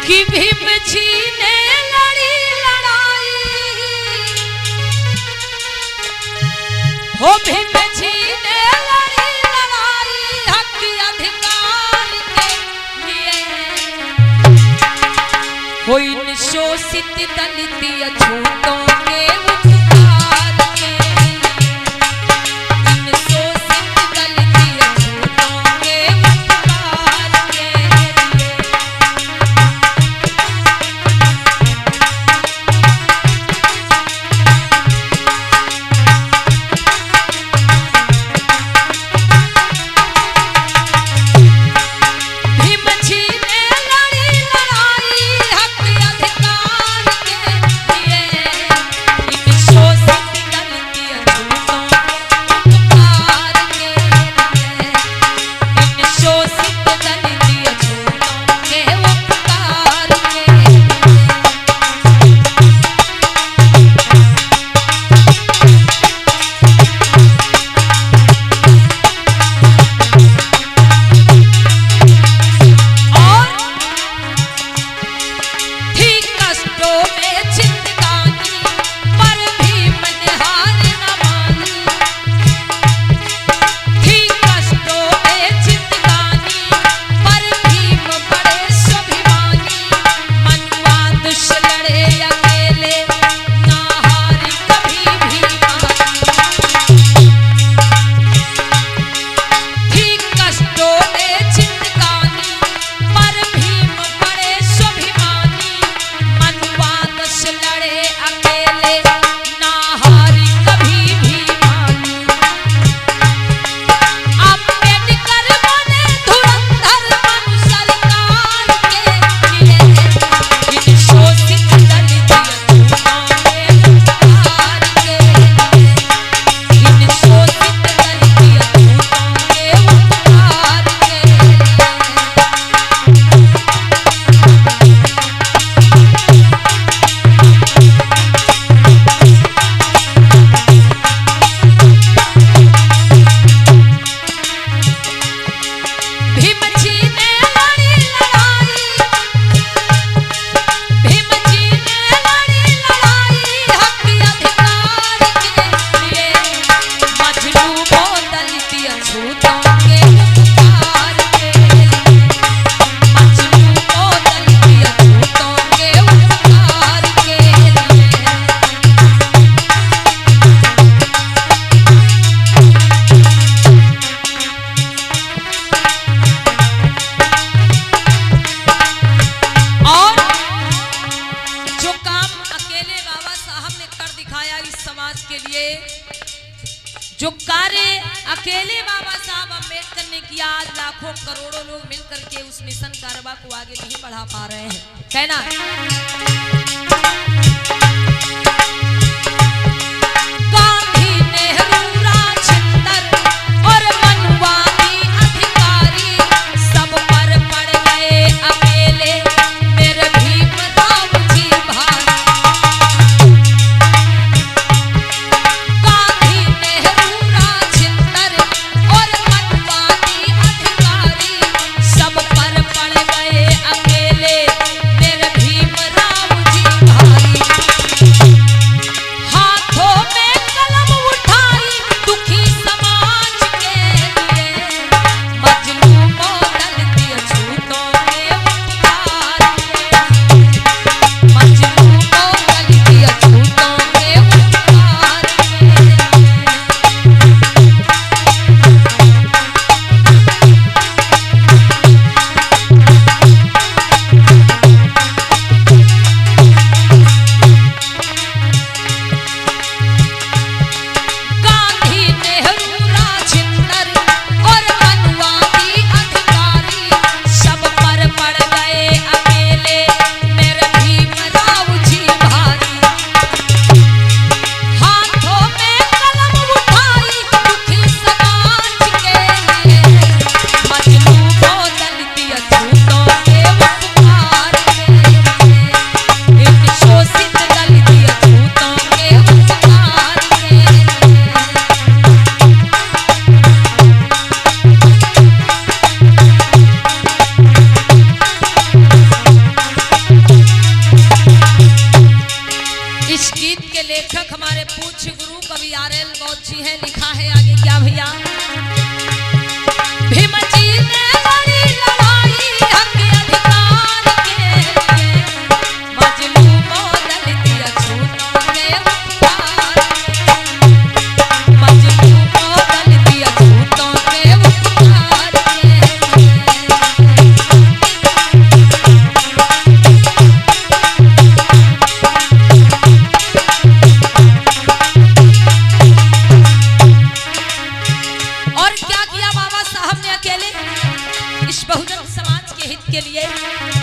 कि भीम जी ने लड़ी लड़ाई, हो भीम जी ने लड़ी लड़ाई हक अधिकार के लिए, हो इन शोषित दलित अछूतों के उपकार के लिए, इन शोषित दलित अछूतों के उपकार के लिए। भीम जी ने लड़ी लड़ाई हक अधिकार के लिए, इन शोषित दलित अछूतों के उपकार के लिए, इन शोषित दलित अछूतों के उपकार के लिए। और थी कष्टों में जिंदगानी पर भीम ने हार न मानी, थी कष्टों में जिंदगानी पर भीम बड़े स्वाभिमानी, मनुआ दुष्ट लड़े अकेले ना हारी कभी भी मानी, थी कष्टों में जिंदगानी पर भीम बड़े स्वाभिमानी, मनुआ दुष्ट लड़े अकेले ना हारी कभी भी मानी। अम्बेडकर बने धुरंधर मनु सरकार के लिए, इन शोषित दलित अछूतों के उपकार के लिए, इन शोषित दलित अछूतों के उपकार के लिए। भीम जी ने लड़ी लड़ाई, भीम जी ने लड़ी लड़ाई हक अधिकार के लिए, मजलूमों दलित अछूतों के उपकार के लिए, मजलूमों दलित अछूतों के उपकार के लिए। और जो काम अकेले बाबा साहब ने कर दिखाया इस समाज के लिए, जो कार्य अकेले बाबा साहब अम्बेडकर ने किया, आज लाखों करोड़ों लोग मिलकर के उस मिशन कारवा को आगे नहीं बढ़ा पा रहे हैं। कहना गांधी, नेहरू, राजेंद्र और मनुवादी अधिकारी सब पर पड़ गए अकेले मेरे भीम राव जी भारी। गांधी, नेहरू, राजेंद्र और मनुवादी अधिकारी सब पर पड़ गए अकेले मेरे भीम राव जी भारी। के लिए